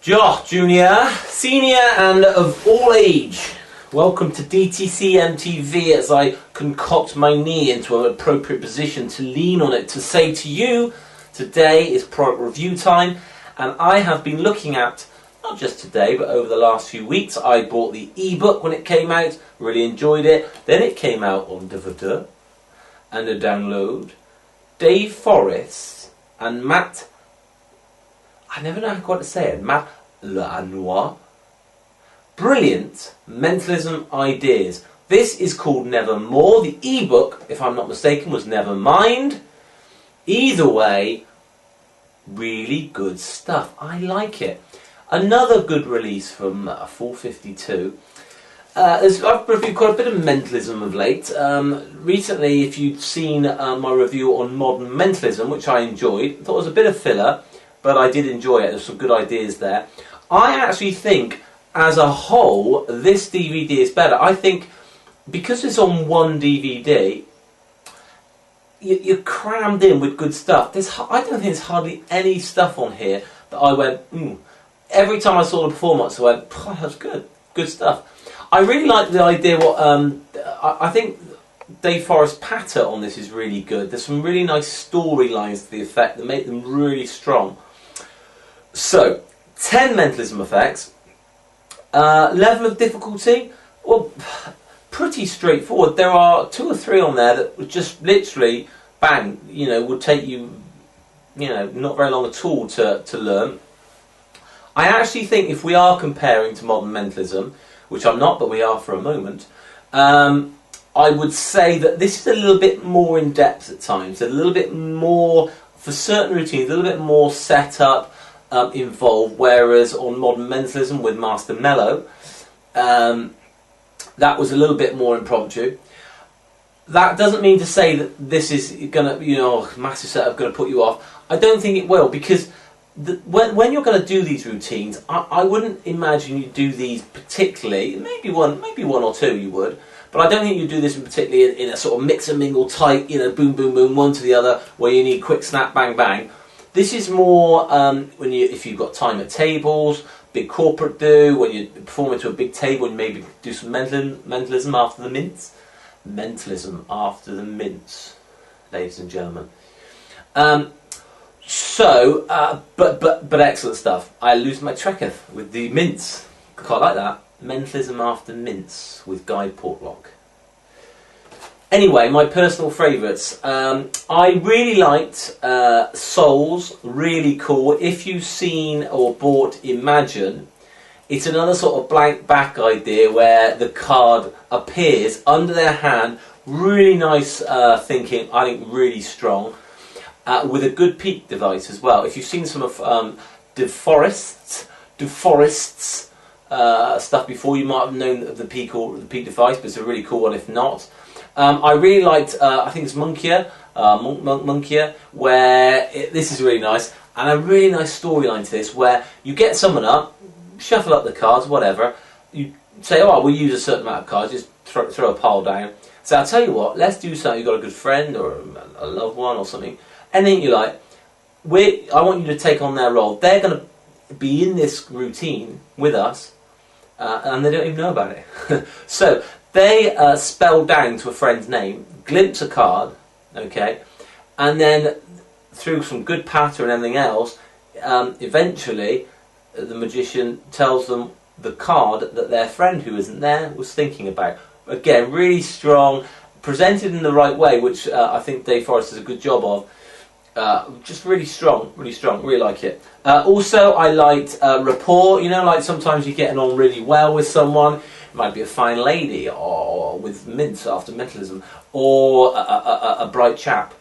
Josh, junior, senior and of all age, welcome to dtc-mtv as I concoct my knee into an appropriate position to lean on it to say to you, today is product review time, and I have been looking at, not just today but over the last few weeks. I bought the ebook when it came out, really enjoyed it, then it came out on DVD and a download. Dave Forrest and Matt, I never know quite to say it, Matt L'Anois. Brilliant mentalism ideas. This is called Nevermore. The ebook, if I'm not mistaken, was Nevermind. Either way, really good stuff. I like it. Another good release from 452. I've reviewed quite a bit of mentalism of late. Recently, if you've seen my review on modern mentalism, which I enjoyed, I thought it was a bit of filler, but I did enjoy it. There's some good ideas there. I actually think, as a whole, this DVD is better. I think, because it's on one DVD, you're crammed in with good stuff. I don't think there's hardly any stuff on here that I went, Every time I saw the performance, I went, that's good. Good stuff. I really like the idea, I think Dave Forrest's patter on this is really good. There's some really nice storylines to the effect that make them really strong. So, 10 mentalism effects. Level of difficulty, well, pretty straightforward. There are 2 or 3 on there that would just literally, bang, would take you, not very long at all to learn. I actually think if we are comparing to modern mentalism, which I'm not, but we are for a moment, I would say that this is a little bit more in depth at times, a little bit more, for certain routines, a little bit more set up, involved, whereas on modern mentalism with Master Mello, that was a little bit more impromptu. That doesn't mean to say that this is going to, massive setup going to put you off. I don't think it will, because when you're going to do these routines, I wouldn't imagine you do these particularly, maybe one or two you would, but I don't think you do this particularly in a sort of mix and mingle tight, boom, boom, boom, one to the other, where you need quick snap, bang, bang. This is more if you've got time at tables, big corporate do, when you're performing to a big table and maybe do some mentalism after the mints. Mentalism after the mints, ladies and gentlemen. But excellent stuff. I lose my trekketh with the mints. Quite like that. Mentalism after mints with Guy Portlock. Anyway, my personal favourites. I really liked Souls, really cool. If you've seen or bought Imagine, it's another sort of blank back idea where the card appears under their hand. Really nice thinking, I think really strong. With a good peak device as well. If you've seen some of De Forrest's stuff before, you might have known of the peak device, but it's a really cool one if not. I really liked, I think it's Monkia, where this is really nice, and a really nice storyline to this, where you get someone up, shuffle up the cards, whatever, you say, oh, we'll use a certain amount of cards, just throw a pile down. So I'll tell you what, let's do something. You've got a good friend or a loved one or something, anything you like, I want you to take on their role. They're going to be in this routine with us, and they don't even know about it. So they spell down to a friend's name, glimpse a card, okay, and then through some good patter and everything else, eventually the magician tells them the card that their friend who isn't there was thinking about. Again, really strong, presented in the right way, which I think Dave Forrest does a good job of. Just really strong, really like it. Also, I liked rapport, like sometimes you're getting on really well with someone. It might be a fine lady, or with mints after mentalism, or a bright chap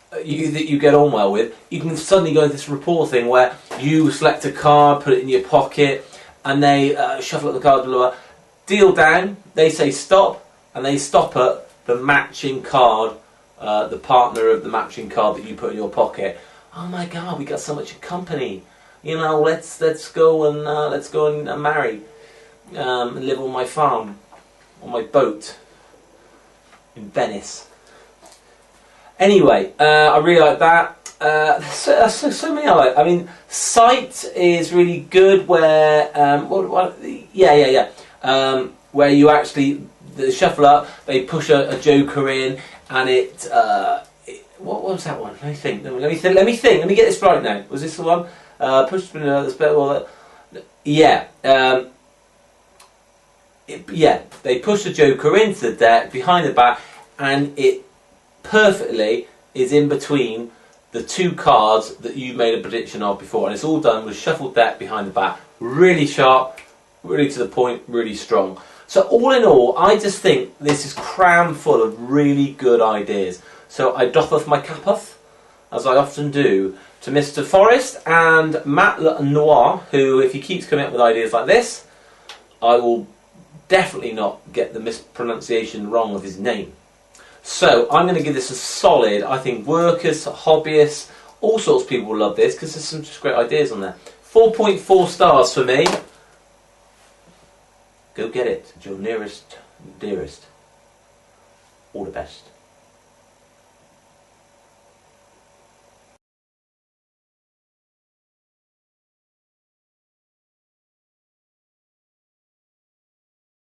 that you get on well with. You can suddenly go into this rapport thing where you select a card, put it in your pocket, and they shuffle up the card, blah, blah, blah, deal down, they say stop, and they stop at the matching card, the partner of the matching card that you put in your pocket. Oh my God, we got so much company. Let's go and marry. And live on my farm, on my boat in Venice. Anyway, I really like that. so many I like. I mean, Sight is really good where, where you actually shuffle up, they push a joker in, and what was that one? Let me think. Let me think. Let me get this right now. Was this the one? Push spin the spell. Yeah. They push the joker into the deck behind the back, and it perfectly is in between the two cards that you made a prediction of before, and it's all done with shuffled deck behind the back. Really sharp, really to the point, really strong. So all in all, I just think this is crammed full of really good ideas. So I doffeth my capeth, as I often do, to Mr. Forrest and Matt Noir, who, if he keeps coming up with ideas like this, I will definitely not get the mispronunciation wrong of his name. So I'm going to give this a solid, I think workers, hobbyists, all sorts of people will love this because there's some just great ideas on there. 4.4 stars for me. Go get it. It's your nearest, dearest. All the best.